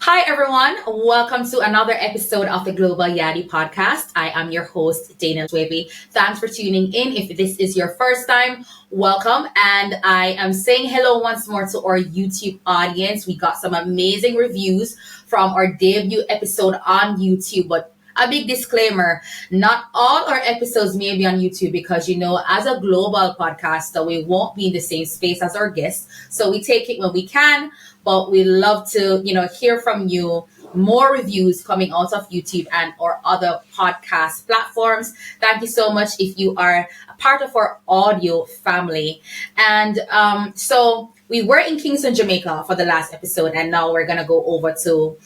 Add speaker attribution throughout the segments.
Speaker 1: Hi, everyone. Welcome to another episode of the Global Yaadie podcast. I am your host, Dana Swaby. Thanks for tuning in. If this is your first time, welcome. And I am saying hello once more to our YouTube audience. We got some amazing reviews from our debut episode on YouTube, but a big disclaimer, not all our episodes may be on YouTube because, as a global podcaster, we won't be in the same space as our guests. So we take it when we can, but we love to, hear from you. More reviews coming out of YouTube and or other podcast platforms. Thank you so much if you are a part of our audio family. And so we were in Kingston, Jamaica for the last episode, and now we're going to go over to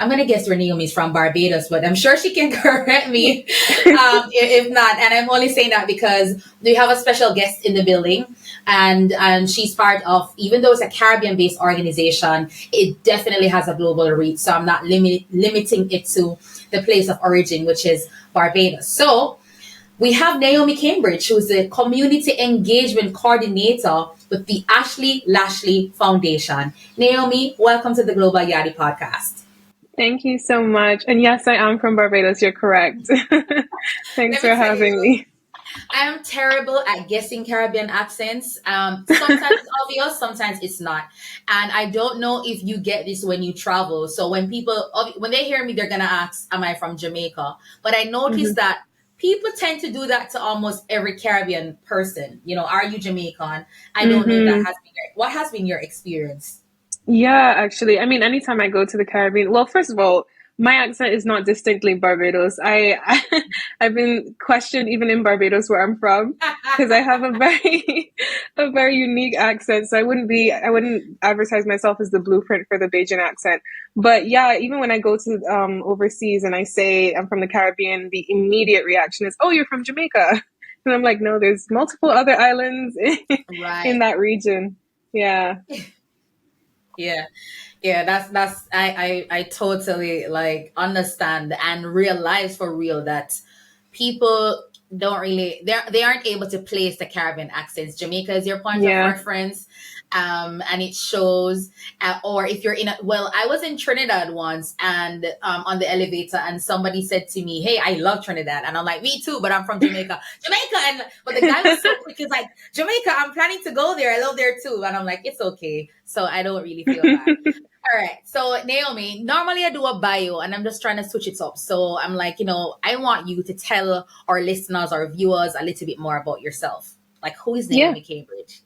Speaker 1: I'm going to guess where Naomi's from, Barbados, but I'm sure she can correct me if not. And I'm only saying that because we have a special guest in the building, and she's part of, even though it's a Caribbean-based organization, it definitely has a global reach. So I'm not limiting it to the place of origin, which is Barbados. So we have Naomi Cambridge, who's the Community Engagement Coordinator with the Ashley Lashley Foundation. Naomi, welcome to the Global Yaadie podcast.
Speaker 2: Thank you so much. And yes, I am from Barbados. You're correct. Thanks for having me.
Speaker 1: I am terrible at guessing Caribbean accents. Sometimes it's obvious, sometimes it's not. And I don't know if you get this when you travel. So when they hear me, they're going to ask, am I from Jamaica? But I noticed that people tend to do that to almost every Caribbean person. Are you Jamaican? I don't know if what has been your experience?
Speaker 2: Yeah, actually, I mean, anytime I go to the Caribbean, well, first of all, my accent is not distinctly Barbados. I've been questioned even in Barbados where I'm from because I have a very unique accent. So I wouldn't advertise myself as the blueprint for the Bajan accent. But yeah, even when I go to overseas and I say I'm from the Caribbean, the immediate reaction is, "Oh, you're from Jamaica," and I'm like, "No, there's multiple other islands in that region." Yeah.
Speaker 1: Yeah, that's I totally understand and realize for real that people don't really they aren't able to place the Caribbean accents. Jamaica is your point of reference, and it shows. Or if you're I was in Trinidad once, and on the elevator, and somebody said to me, "Hey, I love Trinidad," and I'm like, "Me too," but I'm from Jamaica. And but the guy was so quick. He's like, "Jamaica, I'm planning to go there. I love there too," and I'm like, "It's okay." So I don't really feel bad. All right. So Naomi, normally I do a bio and I'm just trying to switch it up. So I'm like, I want you to tell our listeners, our viewers a little bit more about yourself. Like, who is Naomi Cambridge?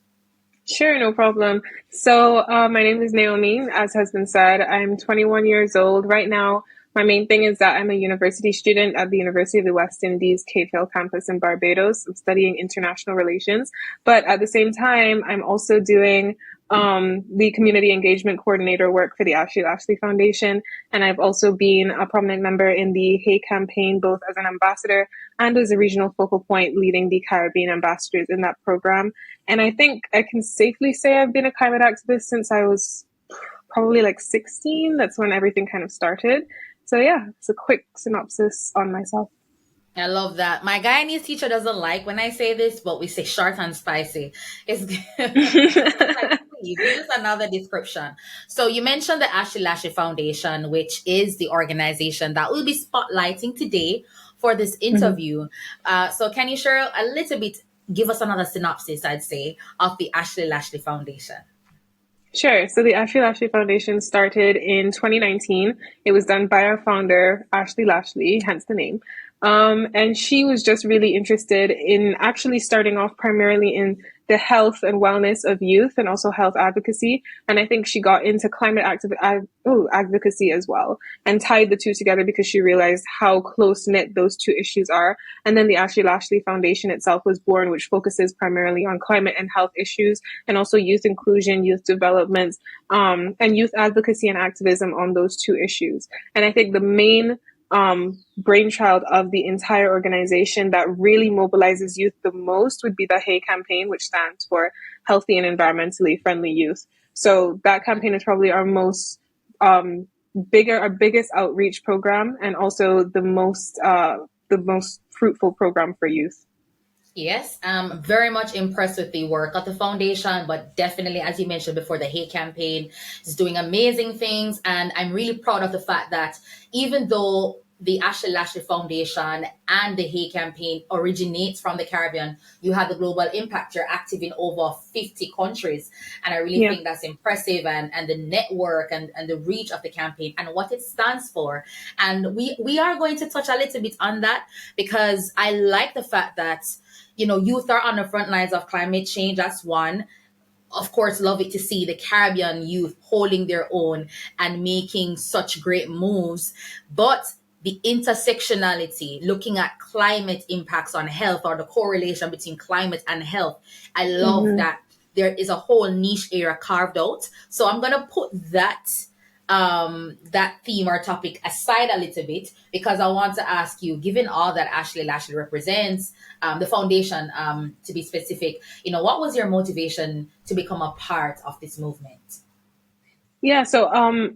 Speaker 2: Sure, no problem. So my name is Naomi, as has been said. I'm 21 years old right now. My main thing is that I'm a university student at the University of the West Indies, Cape Hill campus in Barbados. I'm studying international relations. But at the same time, I'm also doing the community engagement coordinator work for the Ashley Lashley Foundation. And I've also been a prominent member in the Hay campaign, both as an ambassador and as a regional focal point leading the Caribbean ambassadors in that program. And I think I can safely say I've been a climate activist since I was probably 16. That's when everything kind of started. So yeah, it's a quick synopsis on myself.
Speaker 1: I love that. My Guyanese teacher doesn't like when I say this, but we say short and spicy. It's use another description. So you mentioned the Ashley Lashley Foundation, which is the organization that we'll be spotlighting today for this interview. So can you share a little bit, give us another synopsis, I'd say, of the Ashley Lashley Foundation?
Speaker 2: Sure. So the Ashley Lashley Foundation started in 2019. It was done by our founder, Ashley Lashley, hence the name. And she was just really interested in actually starting off primarily in the health and wellness of youth and also health advocacy. And I think she got into climate advocacy as well and tied the two together because she realized how close knit those two issues are. And then the Ashley Lashley Foundation itself was born, which focuses primarily on climate and health issues and also youth inclusion, youth development, and youth advocacy and activism on those two issues. And I think the main brainchild of the entire organization that really mobilizes youth the most would be the Hay campaign, which stands for Healthy and Environmentally Friendly Youth. So that campaign is probably our biggest outreach program and also the most fruitful program for youth.
Speaker 1: Yes, I'm very much impressed with the work of the foundation, but definitely, as you mentioned before, the hate campaign is doing amazing things. And I'm really proud of the fact that even though the Ashley Lashley Foundation and the hate campaign originates from the Caribbean, you have the global impact. You're active in over 50 countries. And I really
Speaker 2: Yeah.
Speaker 1: think that's impressive, and the network and the reach of the campaign and what it stands for. And we are going to touch a little bit on that because I like the fact that youth are on the front lines of climate change. That's one. Of course, love it to see the Caribbean youth holding their own and making such great moves. But the intersectionality, looking at climate impacts on health or the correlation between climate and health, I love
Speaker 2: Hmm.
Speaker 1: that there is a whole niche area carved out. So I'm gonna put that theme or topic aside a little bit because I want to ask you, given all that Ashley Lashley represents, the foundation, to be specific, what was your motivation to become a part of this movement?
Speaker 2: Yeah, so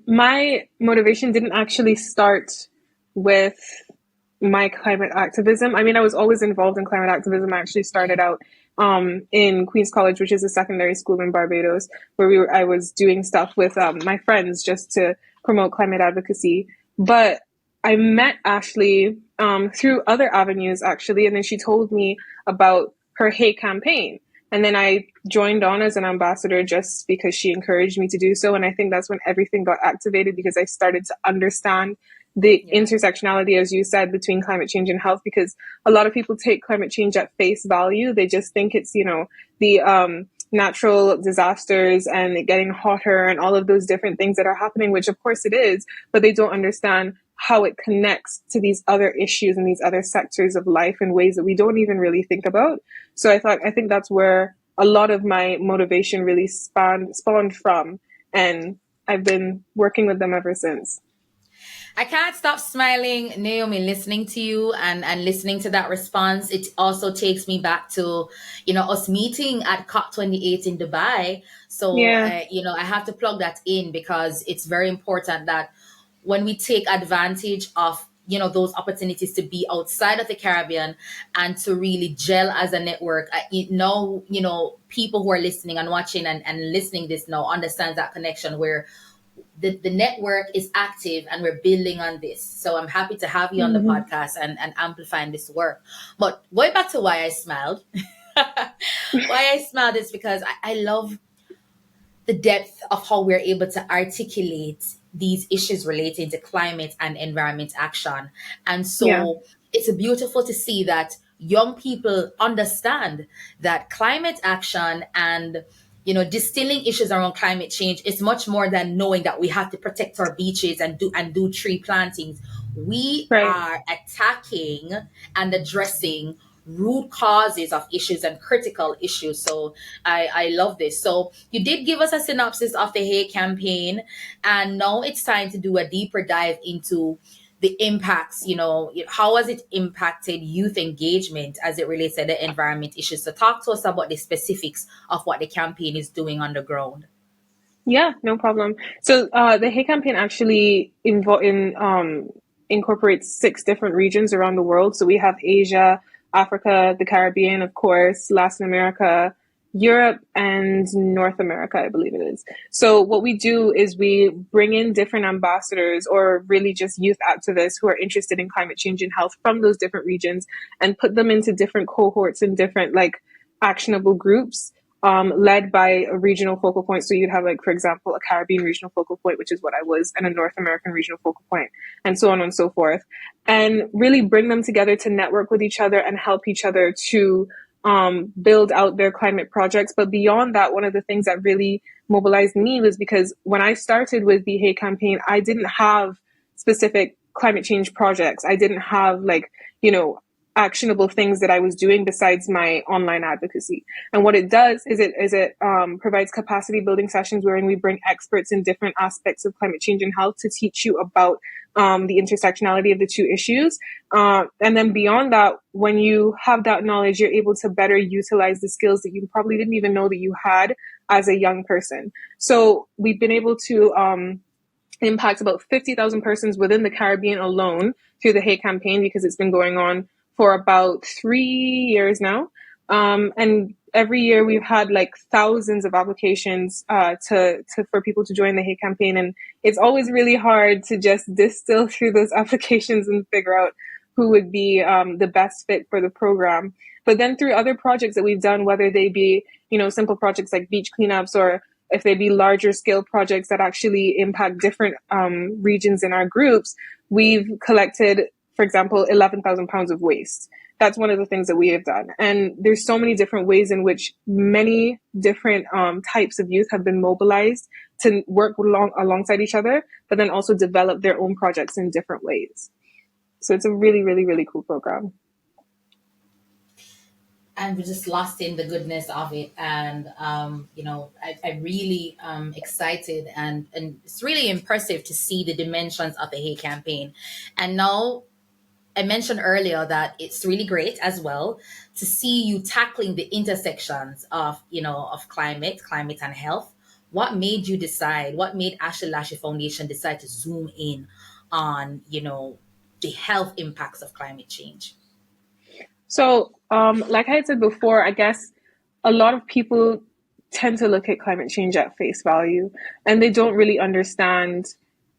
Speaker 2: my motivation didn't actually start with my climate activism. I mean, I was always involved in climate activism. I actually
Speaker 1: Yeah.
Speaker 2: started out in Queen's College, which is a secondary school in Barbados, where I was doing stuff with my friends just to promote climate advocacy. But I met Ashley through other avenues, actually, and then she told me about her hate campaign. And then I joined on as an ambassador just because she encouraged me to do so. And I think that's when everything got activated because I started to understand the
Speaker 1: Yeah.
Speaker 2: intersectionality, as you said, between climate change and health, because a lot of people take climate change at face value. They just think it's, the natural disasters and it getting hotter and all of those different things that are happening, which of course it is, but they don't understand how it connects to these other issues and these other sectors of life in ways that we don't even really think about. So I think that's where a lot of my motivation really spawned from. And I've been working with them ever since.
Speaker 1: I can't stop smiling, Naomi, listening to you and listening to that response. It also takes me back to, us meeting at COP28 in Dubai. So,
Speaker 2: Yeah.
Speaker 1: I have to plug that in because it's very important that when we take advantage of, those opportunities to be outside of the Caribbean and to really gel as a network. People who are listening and watching and listening this now understands that connection where the network is active and we're building on this. So I'm happy to have you on the
Speaker 2: Hmm.
Speaker 1: podcast and amplifying this work. But going back to why I smiled, why I smiled is because I love the depth of how we're able to articulate these issues relating to climate and environment action. And
Speaker 2: Yeah.
Speaker 1: so it's beautiful to see that young people understand that climate action and distilling issues around climate change is much more than knowing that we have to protect our beaches and do tree plantings. We
Speaker 2: Right.
Speaker 1: are attacking and addressing root causes of issues and critical issues. So I love this. So you did give us a synopsis of the hate campaign, and now it's time to do a deeper dive into the impacts. How has it impacted youth engagement as it relates to the environment issues? So talk to us about the specifics of what the campaign is doing on the ground.
Speaker 2: Yeah, no problem. So the Hay campaign actually incorporates six different regions around the world. So we have Asia, Africa, the Caribbean, of course, Latin America, Europe, and North America, I believe it is. So what we do is we bring in different ambassadors or really just youth activists who are interested in climate change and health from those different regions and put them into different cohorts and different actionable groups led by a regional focal point. So you'd have, like, for example, a Caribbean regional focal point, which is what I was, and a North American regional focal point, and so on and so forth. And really bring them together to network with each other and help each other to build out their climate projects. But beyond that, one of the things that really mobilized me was because when I started with the Hay campaign, I didn't have specific climate change projects. I didn't have you know, actionable things that I was doing besides my online advocacy. And what it does is it provides capacity building sessions wherein we bring experts in different aspects of climate change and health to teach you about the intersectionality of the two issues. And then beyond that, when you have that knowledge, you're able to better utilize the skills that you probably didn't even know that you had as a young person. So we've been able to impact about 50,000 persons within the Caribbean alone through the Hay campaign because it's been going on for about 3 years now. And every year we've had like thousands of applications for people to join the Hey campaign. And it's always really hard to just distill through those applications and figure out who would be the best fit for the program. But then through other projects that we've done, whether they be, simple projects like beach cleanups, or if they be larger scale projects that actually impact different regions in our groups, we've collected, for example, 11,000 pounds of waste. That's one of the things that we have done. And there's so many different ways in which many different types of youth have been mobilized to work alongside each other, but then also develop their own projects in different ways. So it's a really, really, really cool program.
Speaker 1: And we're just lost in the goodness of it. And I really excited, and it's really impressive to see the dimensions of the Hey campaign. And now, I mentioned earlier that it's really great as well to see you tackling the intersections of climate and health. What made Ashley Lashley Foundation decide to zoom in on the health impacts of climate change?
Speaker 2: So, like I had said before, I guess a lot of people tend to look at climate change at face value, and they don't really understand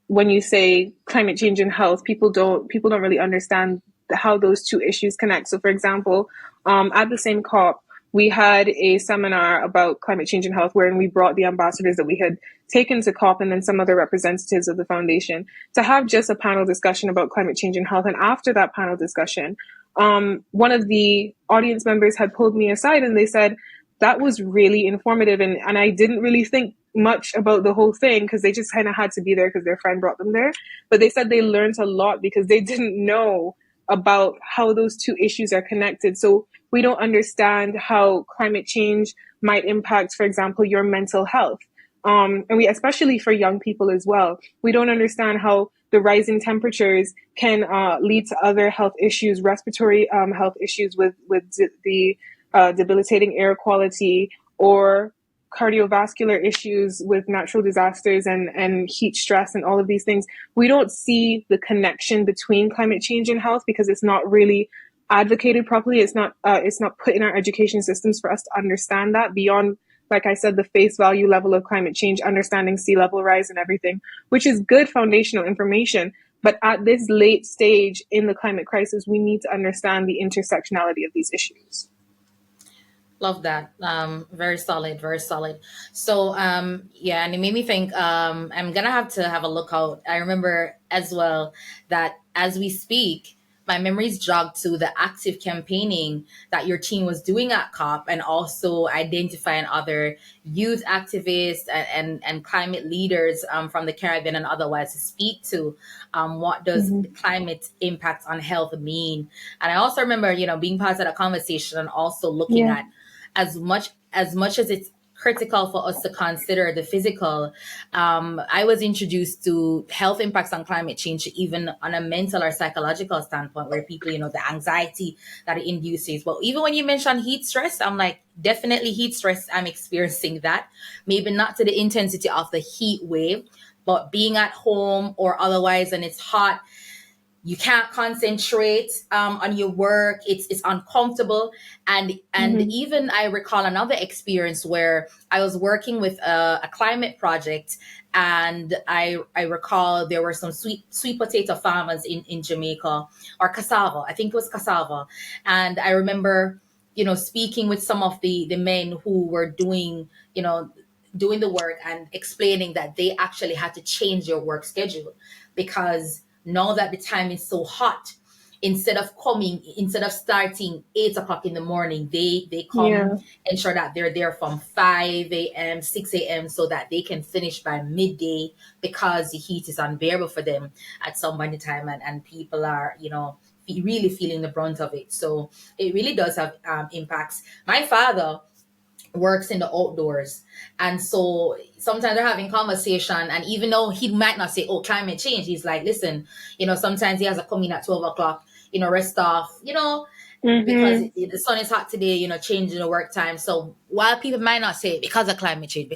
Speaker 2: when you say climate change and health. People don't really understand how those two issues connect. So, for example, at the same COP, we had a seminar about climate change and health, wherein we brought the ambassadors that we had taken to COP and then some other representatives of the foundation to have just a panel discussion about climate change and health. And after that panel discussion, one of the audience members had pulled me aside and they said, that was really informative. And I didn't really think much about the whole thing because they just kind of had to be there because their friend brought them there. But they said they learned a lot because they didn't know about how those two issues are connected. So we don't understand how climate change might impact, for example, your mental health. And we, especially for young people as well, we don't understand how the rising temperatures can lead to other health issues, respiratory health issues with the debilitating air quality, or cardiovascular issues with natural disasters and heat stress and all of these things. We don't see the connection between climate change and health because it's not really advocated properly. It's not put in our education systems for us to understand that beyond, like I said, the face value level of climate change, understanding sea level rise and everything, which is good foundational information. But at this late stage in the climate crisis, we need to understand the intersectionality of these issues.
Speaker 1: Love that. Very solid, very solid. So, yeah, and it made me think, I'm gonna have to have a look out. I remember as well that as we speak, my memories jogged to the active campaigning that your team was doing at COP, and also identifying other youth activists and climate leaders from the Caribbean and otherwise to speak to what does the climate impact on health mean. And I also remember, being part of that conversation and also looking at as much as it's critical for us to consider the physical, I was introduced to health impacts on climate change even on a mental or psychological standpoint, where people, the anxiety that it induces. But even when you mention heat stress, I'm like, definitely heat stress, I'm experiencing that. Maybe not to the intensity of the heat wave, but being at home or otherwise and it's hot, you can't concentrate on your work. It's uncomfortable. And even I recall another experience where I was working with a climate project, and I recall there were some sweet potato farmers in Jamaica, or cassava. I think it was cassava. And I remember, speaking with some of the men who were doing the work and explaining that they actually had to change their work schedule because now that the time is so hot, instead of starting 8 o'clock in the morning, they come, ensure that they're there from 5 a.m., 6 a.m. so that they can finish by midday because the heat is unbearable for them at some point in time, and people are, really feeling the brunt of it. So it really does have impacts. My father works in the outdoors, and so sometimes they're having conversation, and even though he might not say, oh, climate change, he's like, listen, sometimes he has to come in at 12 o'clock, rest off, because the sun is hot today, changing the work time. So while people might not say because of climate change,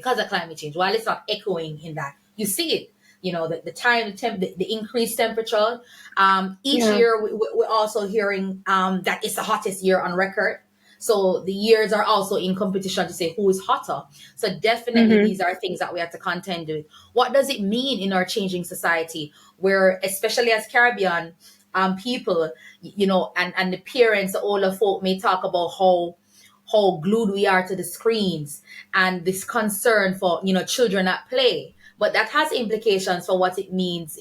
Speaker 1: while it's not echoing in that, you see it, the increased temperature. Each year we're also hearing that it's the hottest year on record. So the years are also in competition to say who is hotter. So definitely
Speaker 2: Mm-hmm.
Speaker 1: these are things that we have to contend with. What does it mean in our changing society, where especially as Caribbean people, and the parents, the older folk may talk about how glued we are to the screens and this concern for children at play, but that has implications for what it means.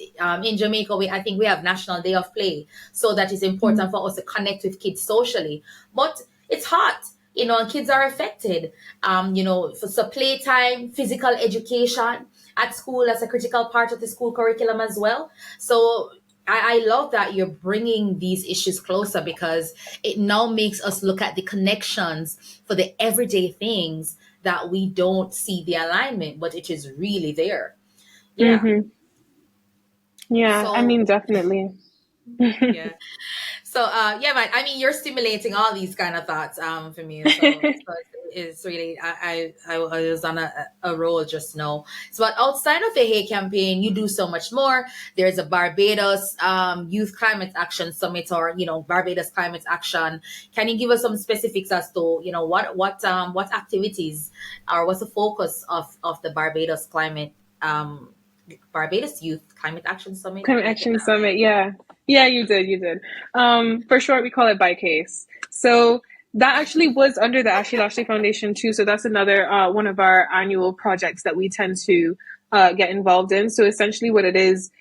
Speaker 1: In Jamaica, I think we have National Day of Play, so that is important for us to connect with kids socially. But it's hot, and kids are affected. For playtime, physical education at school, as a critical part of the school curriculum as well. So I love that you're bringing these issues closer, because it now makes us look at the connections for the everyday things that we don't see the alignment, but it is really there. Yeah.
Speaker 2: Mm-hmm. Yeah, I
Speaker 1: So
Speaker 2: mean, definitely.
Speaker 1: yeah. So yeah, but I mean, you're stimulating all these kind of thoughts for me. So it's really I was on a roll just now. So, but outside of the Hey campaign, you do so much more. There's a Barbados Youth Climate Action Summit, or Barbados Climate Action. Can you give us some specifics as to what activities, or what's the focus of the Barbados Youth Climate Action Summit?
Speaker 2: Climate
Speaker 1: Did I get
Speaker 2: Action
Speaker 1: that right?
Speaker 2: Summit, yeah. Yeah, you did. For short, we call it by case. So that actually was under the Ashley Lashley Foundation too. So that's another one of our annual projects that we tend to get involved in. So essentially what it is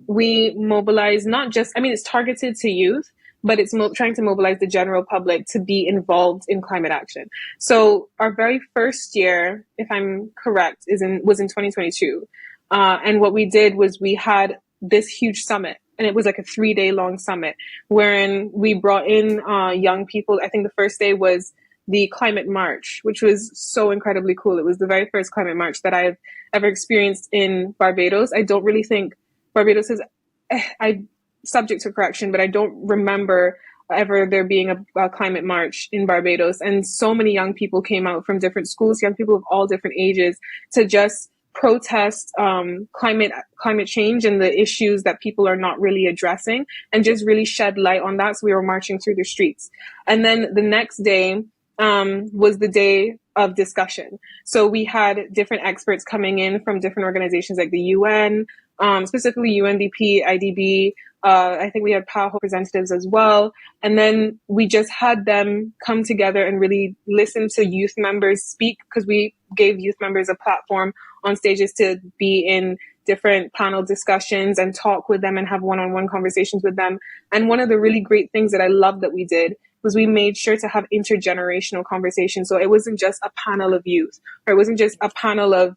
Speaker 2: we mobilize not just, I mean, it's targeted to youth, but it's trying to mobilize the general public to be involved in climate action. So our very first year, if I'm correct, was in 2022. And what we did was we had this huge summit, and it was like a 3-day long summit wherein we brought in young people. I think the first day was the climate march, which was so incredibly cool. It was the very first climate march that I've ever experienced in Barbados. I don't really think Barbados is, I subject to correction, but I don't remember ever there being a climate march in Barbados. And so many young people came out from different schools, young people of all different ages, to just protest climate change and the issues that people are not really addressing, and just really shed light on that. So we were marching through the streets. And then the next day was the day of discussion. So we had different experts coming in from different organizations like the UN, specifically UNDP, IDB. I think we had PAHO representatives as well. And then we just had them come together and really listen to youth members speak, because we gave youth members a platform on stages to be in different panel discussions and talk with them and have one-on-one conversations with them. And one of the really great things that I love that we did was we made sure to have intergenerational conversations. So it wasn't just a panel of youth, or it wasn't just a panel of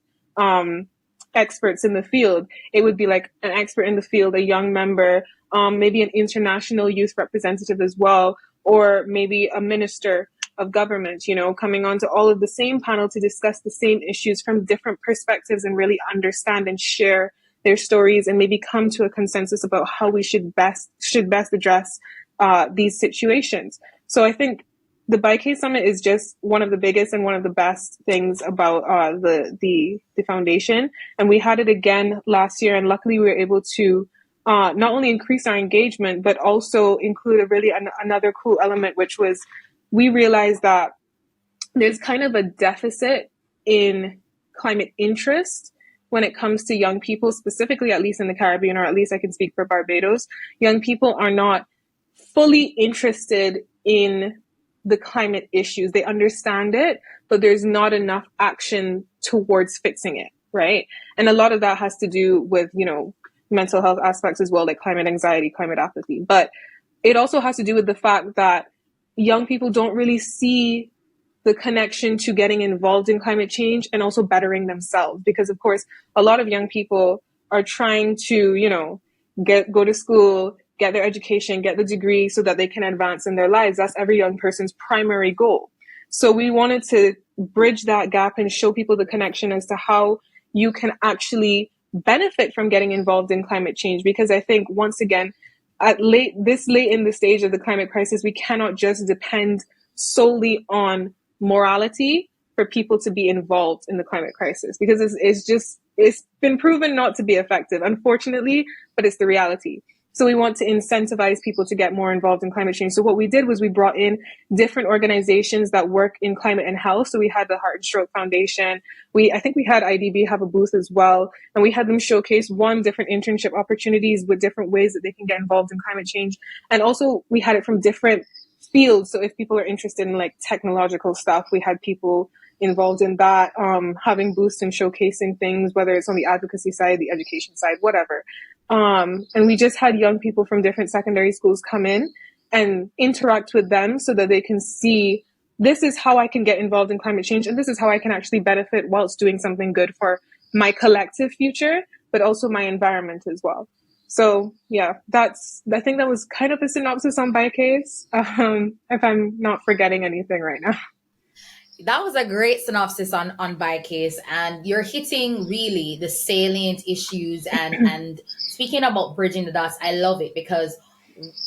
Speaker 2: experts in the field. It would be like an expert in the field, a young member, maybe an international youth representative as well, or maybe a minister of government, coming onto all of the same panel to discuss the same issues from different perspectives and really understand and share their stories, and maybe come to a consensus about how we should best address these situations. So I think the BIK Summit is just one of the biggest and one of the best things about the foundation. And we had it again last year, and luckily we were able to not only increase our engagement, but also include another cool element, which was we realized that there's kind of a deficit in climate interest when it comes to young people, specifically, at least in the Caribbean, or at least I can speak for Barbados. Young people are not fully interested in the climate issues. They understand it, but there's not enough action towards fixing it, right? And a lot of that has to do with, mental health aspects as well, like climate anxiety, climate apathy. But it also has to do with the fact that young people don't really see the connection to getting involved in climate change and also bettering themselves. Because, of course, a lot of young people are trying to, go to school, get their education, get the degree so that they can advance in their lives. That's every young person's primary goal. So we wanted to bridge that gap and show people the connection as to how you can actually benefit from getting involved in climate change. Because I think, once again, late in the stage of the climate crisis, we cannot just depend solely on morality for people to be involved in the climate crisis, because it's been proven not to be effective, unfortunately, but it's the reality. So we want to incentivize people to get more involved in climate change. So what we did was we brought in different organizations that work in climate and health. So we had the Heart and Stroke Foundation. I think we had IDB have a booth as well. And we had them showcase different internship opportunities with different ways that they can get involved in climate change. And also we had it from different fields. So if people are interested in like technological stuff, we had people involved in that, having booths and showcasing things, whether it's on the advocacy side, the education side, whatever. And we just had young people from different secondary schools come in and interact with them so that they can see, this is how I can get involved in climate change, and this is how I can actually benefit whilst doing something good for my collective future, but also my environment as well. So yeah, I think that was kind of a synopsis on Bicase, if I'm not forgetting anything right now.
Speaker 1: That was a great synopsis on Bicase, and you're hitting really the salient issues and speaking about bridging the dots. I love it because,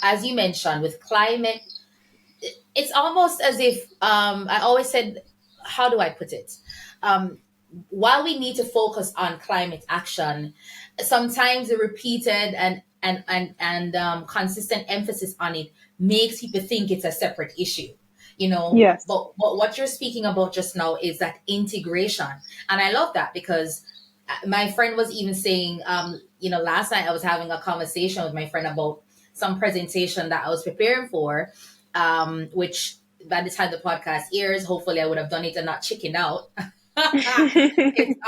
Speaker 1: as you mentioned, with climate, it's almost as if I always said, how do I put it? While we need to focus on climate action, sometimes the repeated and consistent emphasis on it makes people think it's a separate issue.
Speaker 2: Yes.
Speaker 1: But what you're speaking about just now is that integration, and I love that because my friend was even saying, last night I was having a conversation with my friend about some presentation that I was preparing for, which by the time the podcast airs, hopefully I would have done it and not chicken out. It's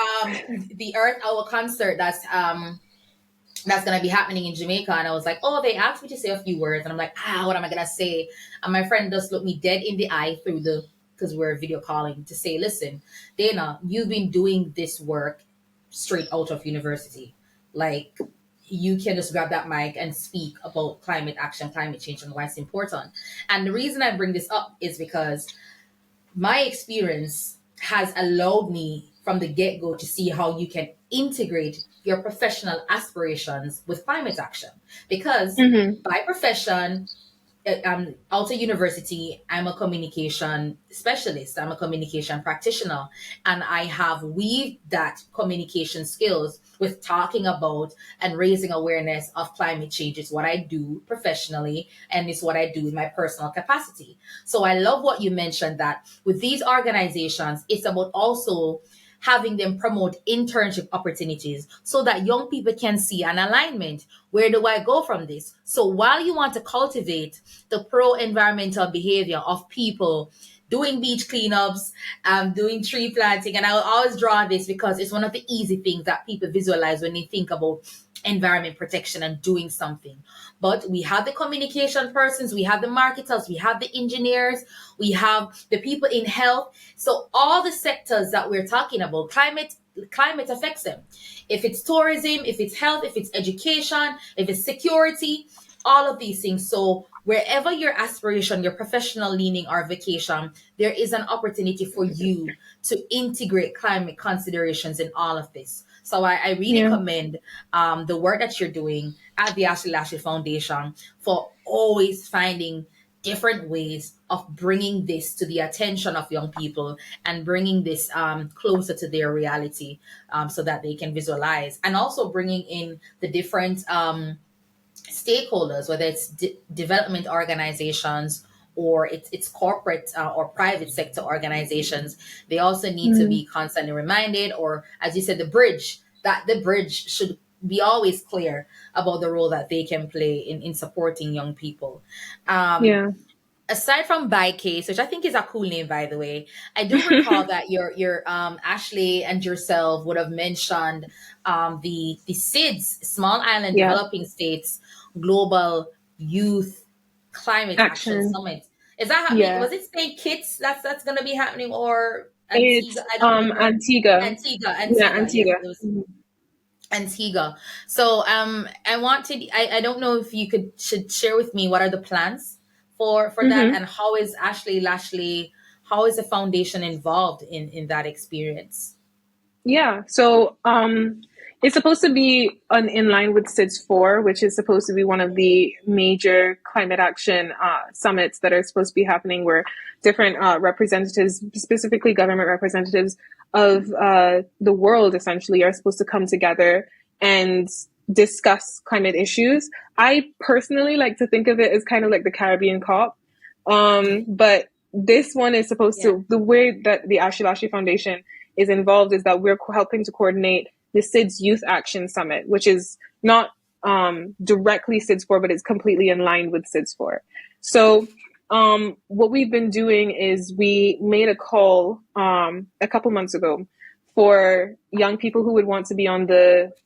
Speaker 1: the Earth Hour concert that's going to be happening in Jamaica. And I was like, oh, they asked me to say a few words. And I'm like, what am I going to say? And my friend just looked me dead in the eye because we're video calling, to say, listen, Dana, you've been doing this work straight out of university. Like, you can just grab that mic and speak about climate action, climate change, and why it's important. And the reason I bring this up is because my experience has allowed me from the get-go to see how you can integrate your professional aspirations with climate action. Because by profession, out of university, I'm a communication specialist. I'm a communication practitioner. And I have weaved that communication skills with talking about and raising awareness of climate change. It's what I do professionally, and it's what I do in my personal capacity. So I love what you mentioned, that with these organizations, it's about also having them promote internship opportunities so that young people can see an alignment. Where do I go from this? So while you want to cultivate the pro-environmental behavior of people doing beach cleanups, doing tree planting, and I will always draw this because it's one of the easy things that people visualize when they think about environment protection and doing something. But we have the communication persons, we have the marketers, we have the engineers, we have the people in health. So all the sectors that we're talking about, climate affects them. If it's tourism, if it's health, if it's education, if it's security, all of these things. So wherever your aspiration, your professional leaning or vacation, there is an opportunity for you to integrate climate considerations in all of this. So I really commend the work that you're doing at the Ashley Lashley Foundation for always finding different ways of bringing this to the attention of young people and bringing this closer to their reality, so that they can visualize, and also bringing in the different stakeholders, whether it's development organizations or it's corporate or private sector organizations. They also need to be constantly reminded, or as you said, the bridge should be always clear about the role that they can play in supporting young people. Aside from Bicase, which I think is a cool name, by the way, I do recall that your Ashley and yourself would have mentioned the SIDS, Small Island Developing States Global Youth Climate Action Summit. Is that happening? Was it St. Kitts that's going to be happening, or Antigua?
Speaker 2: It's Antigua.
Speaker 1: Antigua. Antigua. So I don't know if you should share with me what are the plans for that, and how is Ashley Lashley, how is the foundation involved in that experience?
Speaker 2: Yeah, so it's supposed to be in line with SIDS 4, which is supposed to be one of the major climate action summits that are supposed to be happening, where different representatives, specifically government representatives of the world, essentially, are supposed to come together and discuss climate issues. I personally like to think of it as kind of like the Caribbean COP. But this one is supposed
Speaker 1: Yeah.
Speaker 2: to, the way that the Ashley Lashley Foundation is involved is that we're helping to coordinate the SIDS Youth Action Summit, which is not directly SIDS 4, but it's completely in line with SIDS 4. So what we've been doing is we made a call a couple months ago for young people who would want to be on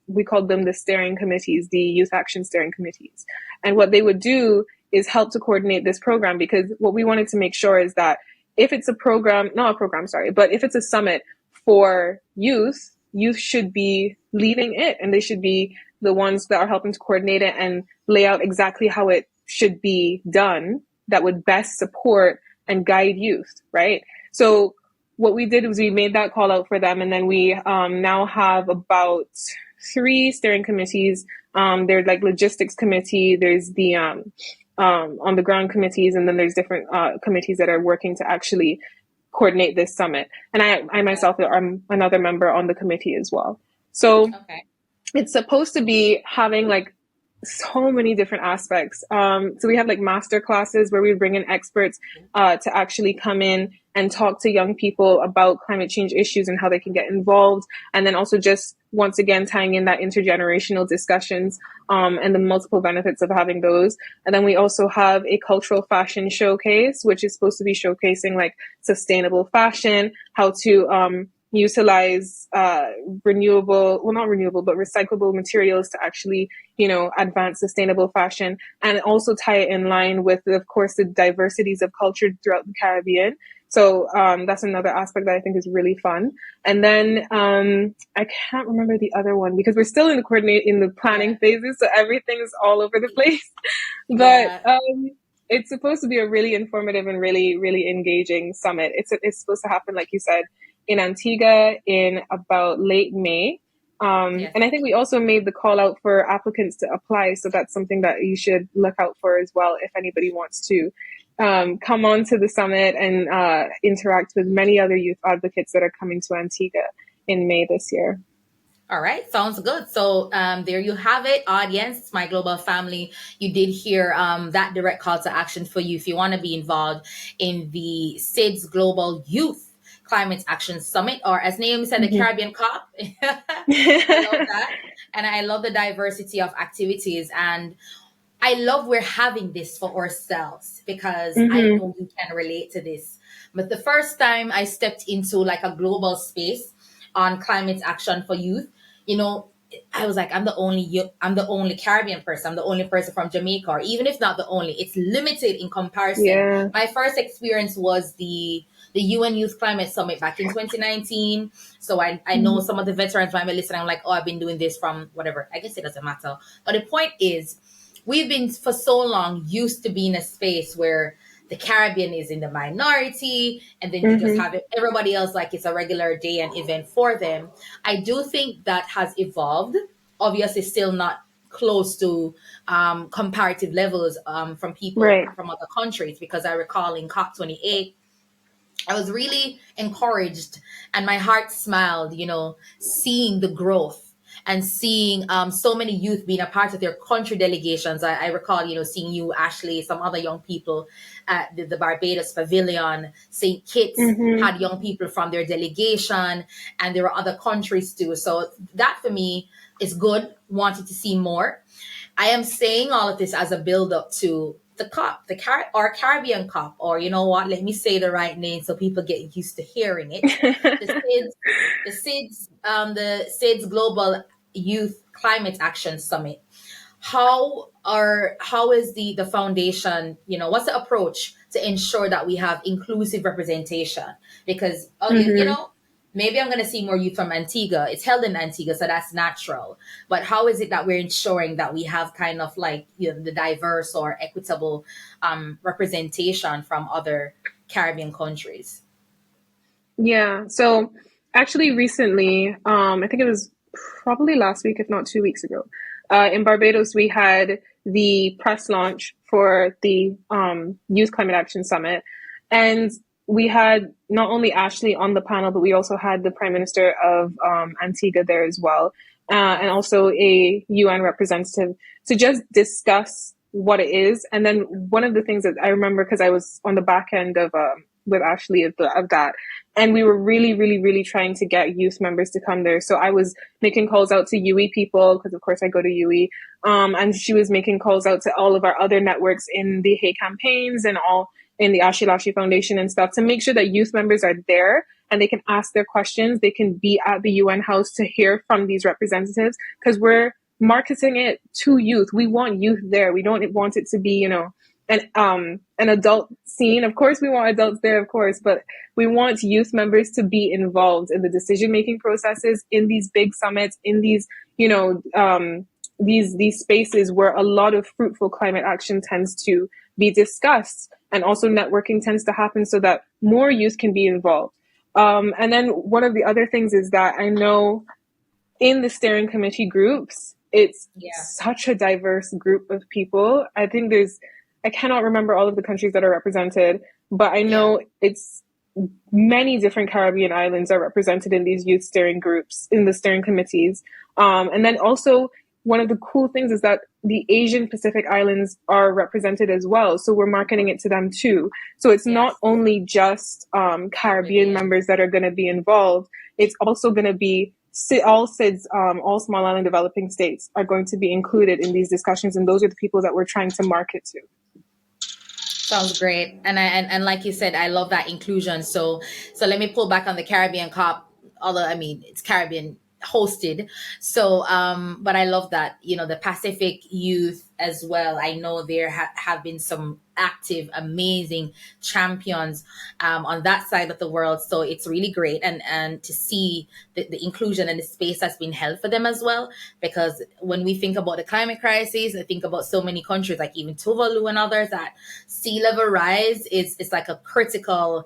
Speaker 2: we called them the steering committees, the youth action steering committees. And what they would do is help to coordinate this program, because what we wanted to make sure is that if it's a program, not a program, sorry, but if it's a summit for youth should be leading it, and they should be the ones that are helping to coordinate it and lay out exactly how it should be done that would best support and guide youth, right? So what we did was we made that call out for them, and then we now have about 3 steering committees. There's like logistics committee, there's the on the ground committees, and then there's different committees that are working to actually coordinate this summit. And I myself am another member on the committee as well. So it's supposed to be having like so many different aspects. So we have like master classes where we bring in experts to actually come in and talk to young people about climate change issues and how they can get involved. And then also just once again tying in that intergenerational discussions and the multiple benefits of having those. And then we also have a cultural fashion showcase, which is supposed to be showcasing like sustainable fashion, how to utilize recyclable materials to actually, advance sustainable fashion, and also tie it in line with, of course, the diversities of culture throughout the Caribbean. So that's another aspect that I think is really fun. And then I can't remember the other one because we're still in the planning phases, so everything's all over the place. But it's supposed to be a really informative and really, really engaging summit. It's supposed to happen, like you said, in Antigua in about late May. And I think we also made the call out for applicants to apply. So that's something that you should look out for as well if anybody wants to come on to the summit and interact with many other youth advocates that are coming to Antigua in May this year.
Speaker 1: All right, sounds good. So there you have it, audience, my global family. You did hear that direct call to action for you if you want to be involved in the SIDS Global Youth Climate Action Summit, or as Naomi said, the Caribbean COP. I love that. And I love the diversity of activities. And I love we're having this for ourselves because I know you can relate to this. But the first time I stepped into like a global space on climate action for youth, I was like, I'm the only Caribbean person. I'm the only person from Jamaica, or even if not the only, it's limited in comparison.
Speaker 2: Yeah.
Speaker 1: My first experience was the UN Youth Climate Summit back in 2019. So I know some of the veterans might be listening. I'm like, I've been doing this from whatever. I guess it doesn't matter. But the point is, we've been for so long used to be in a space where the Caribbean is in the minority, and then you just have everybody else like it's a regular day and event for them. I do think that has evolved. Obviously, still not close to comparative levels from people from other countries, because I recall in COP28, I was really encouraged and my heart smiled, seeing the growth and seeing so many youth being a part of their country delegations. I recall, seeing you, Ashley, some other young people at the Barbados Pavilion. St. Kitts had young people from their delegation, and there were other countries too. So that for me is good. Wanted to see more. I am saying all of this as a build up to the COP, or Caribbean COP, or let me say the right name so people get used to hearing it. The SIDS Global Youth Climate Action Summit. How is the foundation, what's the approach to ensure that we have inclusive representation? Because maybe I'm going to see more youth from Antigua. It's held in Antigua, so that's natural. But how is it that we're ensuring that we have kind of like the diverse or equitable representation from other Caribbean countries?
Speaker 2: Yeah. So actually recently, I think it was probably last week, if not 2 weeks ago, in Barbados, we had the press launch for the Youth Climate Action Summit. And we had not only Ashley on the panel, but we also had the Prime Minister of Antigua there as well. and also a UN representative to just discuss what it is. And then one of the things that I remember, because I was on the back end of with Ashley of that, and we were really, really, really trying to get youth members to come there. So I was making calls out to UE people, because of course I go to UE, and she was making calls out to all of our other networks in the Hey campaigns and all in the Ashley Lashley Foundation and stuff, to make sure that youth members are there and they can ask their questions. They can be at the UN house to hear from these representatives, because we're marketing it to youth. We want youth there. We don't want it to be, you know, an adult scene. Of course, we want adults there, of course, but we want youth members to be involved in the decision-making processes, in these big summits, in these, you know, these spaces where a lot of fruitful climate action tends to be discussed, and also networking tends to happen so that more youth can be involved. And then one of the other things is that I know in the steering committee groups, it's such a diverse group of people. I think I cannot remember all of the countries that are represented, but I know it's many different Caribbean islands are represented in these youth steering groups, in the steering committees. And then also, one of the cool things is that the Asian Pacific Islands are represented as well. So we're marketing it to them too. So it's not only just Caribbean members that are going to be involved. It's also going to be all SIDS, all small island developing states are going to be included in these discussions. And those are the people that we're trying to market to.
Speaker 1: Sounds great. And like you said, I love that inclusion. So let me pull back on the Caribbean COP, although I mean it's Caribbean hosted. So but I love that, you know, the Pacific youth as well. I know there have been some active, amazing champions on that side of the world. So it's really great, and to see the inclusion and the space that's been held for them as well. Because when we think about the climate crisis, I think about so many countries like even Tuvalu and others, that sea level rise is like a critical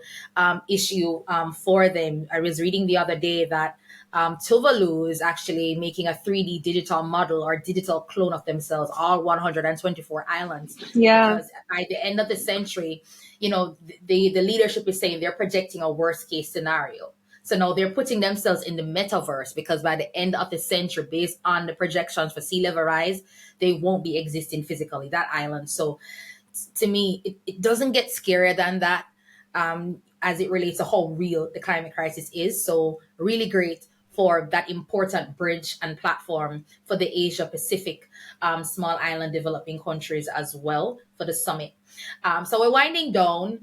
Speaker 1: issue for them. I was reading the other day that Tuvalu is actually making a 3D digital model or digital clone of themselves, all 124 islands.
Speaker 2: Yeah.
Speaker 1: Because by the end of the century, you know, the leadership is saying they're projecting a worst case scenario. So now they're putting themselves in the metaverse, because by the end of the century, based on the projections for sea level rise, they won't be existing physically, that island. So to me, it doesn't get scarier than that as it relates to how real the climate crisis is. So really great for that important bridge and platform for the Asia Pacific small island developing countries as well for the summit. So we're winding down.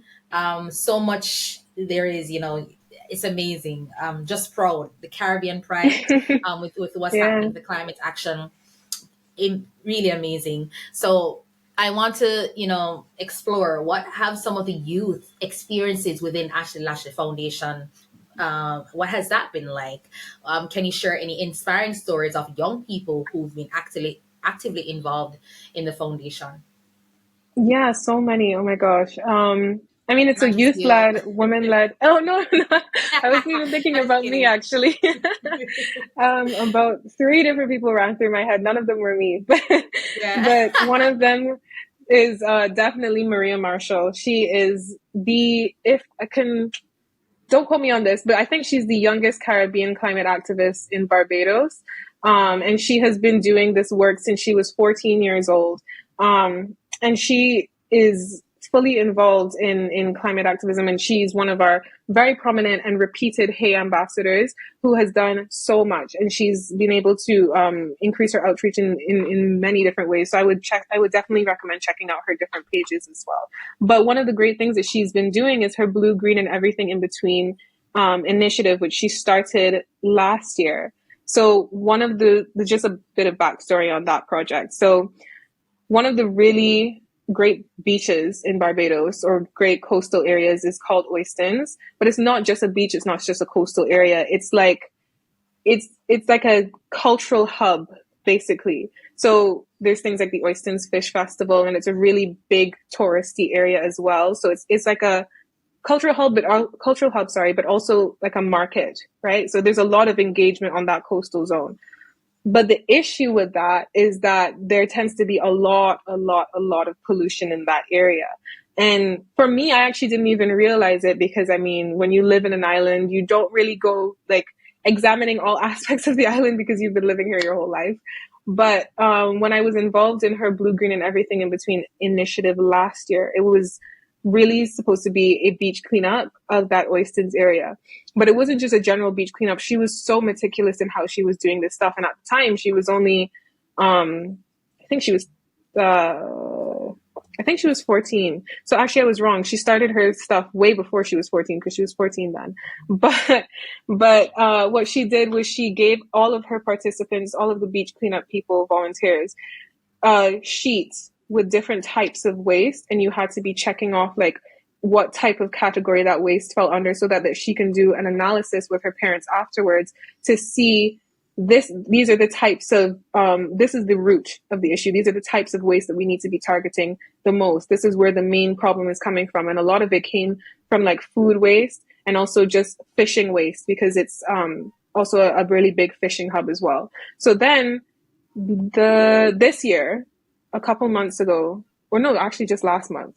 Speaker 1: So much there is, you know, it's amazing. Just proud, the Caribbean pride with what's happening with the climate action. Really amazing. So I want to, you know, explore what have some of the youth experiences within Ashley Lashley Foundation. What has that been like? Can you share any inspiring stories of young people who've been actively involved in the foundation?
Speaker 2: Yeah, so many. Oh my gosh. I mean, it's a
Speaker 1: Not just you.
Speaker 2: youth-led, women-led. Oh no, no, I wasn't even thinking
Speaker 1: I'm
Speaker 2: about me
Speaker 1: kidding.
Speaker 2: actually. About three different people ran through my head. None of them were me,
Speaker 1: Yeah.
Speaker 2: but one of them is definitely Maria Marshall. She is if I can, don't quote me on this, but I think she's the youngest Caribbean climate activist in Barbados. And she has been doing this work since she was 14 years old. And she is fully involved in climate activism, and she's one of our very prominent and repeated Hey ambassadors who has done so much, and she's been able to increase her outreach in many different ways. So I would definitely recommend checking out her different pages as well. But one of the great things that she's been doing is her Blue, Green, and Everything in Between initiative, which she started last year. So one of just a bit of backstory on that project. So one of the really great beaches in Barbados, or great coastal areas, is called Oistins, but it's not just a beach. It's not just a coastal area. It's like a cultural hub, basically. So there's things like the Oistins Fish Festival, and it's a really big touristy area as well. So it's like a cultural hub, but also like a market, right? So there's a lot of engagement on that coastal zone. But the issue with that is that there tends to be a lot of pollution in that area. And for me, I actually didn't even realize it, because I mean, when you live in an island, you don't really go, like, examining all aspects of the island because you've been living here your whole life. But when I was involved in her Blue, Green, and Everything in Between initiative last year, it was really supposed to be a beach cleanup of that Oystons area. But it wasn't just a general beach cleanup. She was so meticulous in how she was doing this stuff. And at the time, she was only, I think she was, I think she was 14. So actually, I was wrong. She started her stuff way before she was 14 because she was 14 then. But what she did was she gave all of her participants, all of the beach cleanup people, volunteers, sheets with different types of waste, and you had to be checking off like what type of category that waste fell under, so that she can do an analysis with her parents afterwards to see these are the types of this is the root of the issue. These are the types of waste that we need to be targeting the most. This is where the main problem is coming from, and a lot of it came from like food waste and also just fishing waste, because it's also a really big fishing hub as well. So then this year, a couple months ago, or no, actually just last month,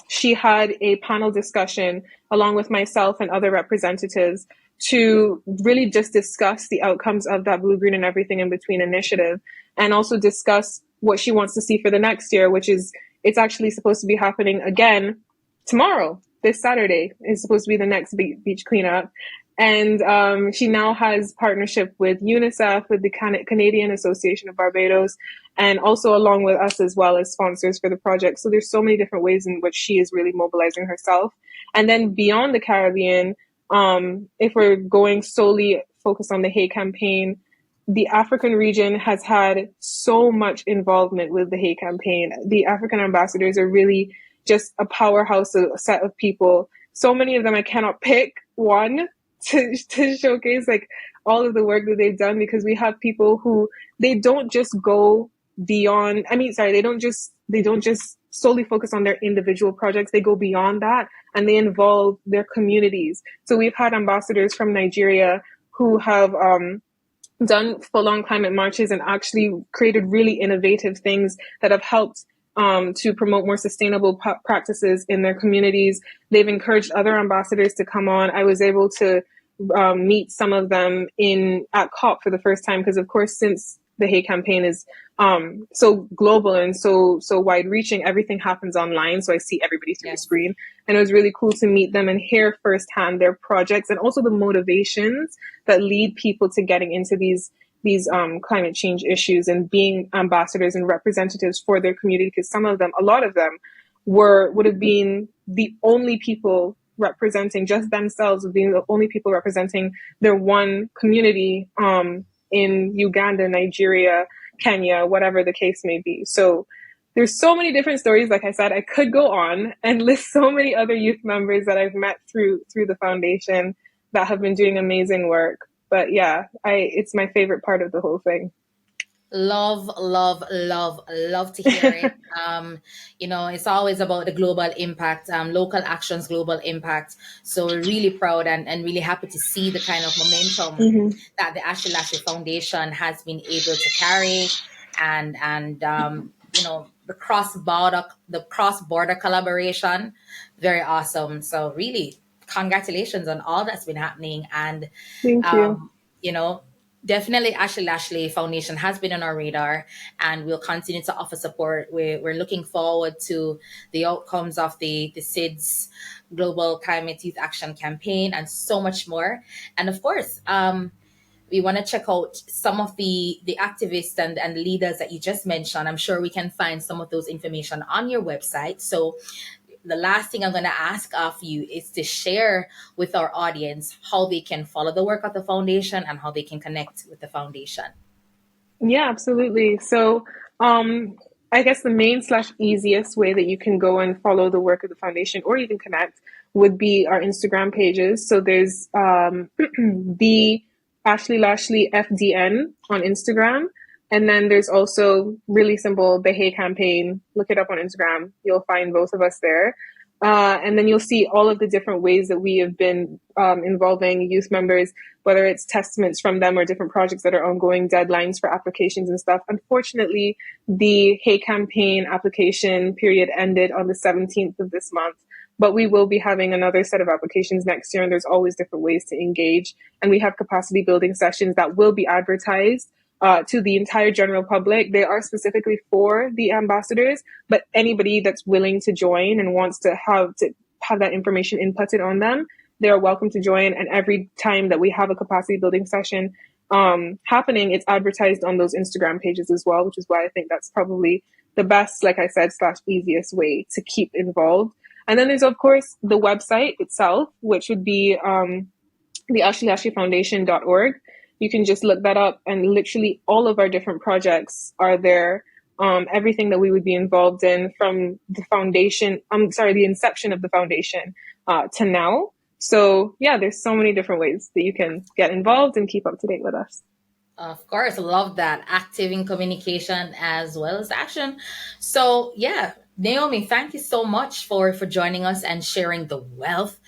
Speaker 2: she had a panel discussion along with myself and other representatives to really just discuss the outcomes of that Blue, Green, and Everything in Between initiative, and also discuss what she wants to see for the next year, which is, it's actually supposed to be happening again tomorrow. This Saturday is supposed to be the next beach cleanup. And she now has partnership with UNICEF, with the Canadian Association of Barbados, and also along with us as well as sponsors for the project. So there's so many different ways in which she is really mobilizing herself. And then beyond the Caribbean, if we're going solely focused on the Hay campaign, the African region has had so much involvement with the Hay campaign. The African ambassadors are really just a powerhouse, a set of people. So many of them, I cannot pick one to showcase like all of the work that they've done, because we have people who, they don't just go beyond, they don't just solely focus on their individual projects. They go beyond that and they involve their communities. So we've had ambassadors from Nigeria who have done full-on climate marches and actually created really innovative things that have helped to promote more sustainable practices in their communities. They've encouraged other ambassadors to come on. I was able to meet some of them at COP for the first time, because of course, since the Hay campaign is so global and so wide-reaching, everything happens online. So I see everybody through the screen, and it was really cool to meet them and hear firsthand their projects and also the motivations that lead people to getting into these climate change issues and being ambassadors and representatives for their community. Because a lot of them would have been the only people representing just themselves, being the only people representing their one community in Uganda, Nigeria, Kenya, whatever the case may be. So there's so many different stories. Like I said, I could go on and list so many other youth members that I've met through the foundation that have been doing amazing work. But yeah, it's my favorite part of the whole thing.
Speaker 1: Love to hear it. It's always about the global impact, local actions, global impact. So we're really proud and really happy to see the kind of momentum that the Ashley Lashley Foundation has been able to carry, and the cross-border collaboration, very awesome. So really, congratulations on all that's been happening. And
Speaker 2: thank you.
Speaker 1: Definitely, Ashley Lashley Foundation has been on our radar, and we'll continue to offer support. We're looking forward to the outcomes of the SIDS Global Climate Youth Action Campaign and so much more. And of course, we want to check out some of the activists and leaders that you just mentioned. I'm sure we can find some of those information on your website. So the last thing I'm going to ask of you is to share with our audience how they can follow the work of the foundation and how they can connect with the foundation.
Speaker 2: Yeah, absolutely. So I guess the main / easiest way that you can go and follow the work of the foundation or even connect would be our Instagram pages. So there's the Ashley Lashley FDN on Instagram. And then there's also really simple, the Hay campaign. Look it up on Instagram. You'll find both of us there. And then you'll see all of the different ways that we have been involving youth members, whether it's testaments from them or different projects that are ongoing, deadlines for applications and stuff. Unfortunately, the Hay campaign application period ended on the 17th of this month. but we will be having another set of applications next year, and there's always different ways to engage. And we have capacity building sessions that will be advertised to the entire general public. They are specifically for the ambassadors, but anybody that's willing to join and wants to have that information inputted on them, they are welcome to join. And every time that we have a capacity building session happening, it's advertised on those Instagram pages as well, which is why I think that's probably the best, like I said, / easiest way to keep involved. And then there's, of course, the website itself, which would be the AshleyLashleyFoundation.org. You can just look that up, and literally all of our different projects are there. Everything that we would be involved in from the foundation, the inception of the foundation to now. So yeah, there's so many different ways that you can get involved and keep up to date with us.
Speaker 1: Of course, love that. Active in communication as well as action. So yeah, Naomi, thank you so much for joining us and sharing the wealth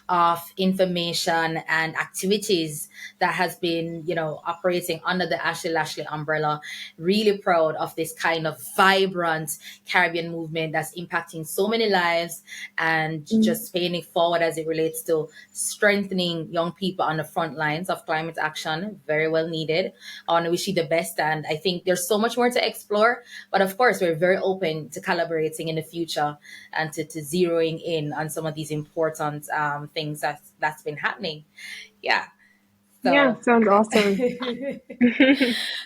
Speaker 1: of information and activities that has been, operating under the Ashley Lashley umbrella. Really proud of this kind of vibrant Caribbean movement that's impacting so many lives and just paying it forward as it relates to strengthening young people on the front lines of climate action. Very well needed. I want to wish you the best, and I think there's so much more to explore, but of course we're very open to collaborating in the future and to zeroing in on some of these important things that's been happening. Yeah. So.
Speaker 2: Yeah, sounds awesome.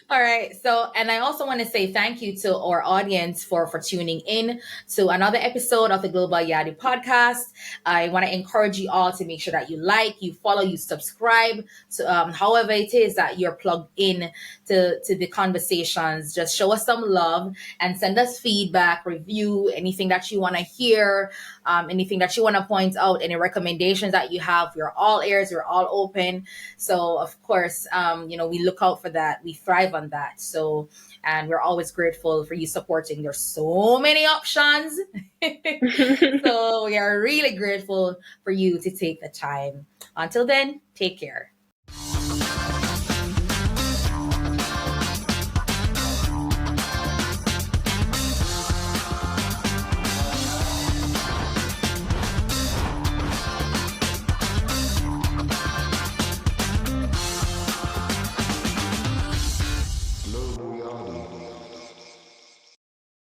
Speaker 1: All right. So, and I also want to say thank you to our audience for tuning in to another episode of the Global Yaadie podcast. I want to encourage you all to make sure that you like, you follow, you subscribe to however it is that you're plugged in to the conversations. Just show us some love and send us feedback, review, anything that you want to hear, anything that you want to point out, any recommendations that you have. We're all ears, we're all open. So of course, we look out for that. We thrive on that. So, and we're always grateful for you supporting. There's so many options. So we are really grateful for you to take the time. Until then, take care.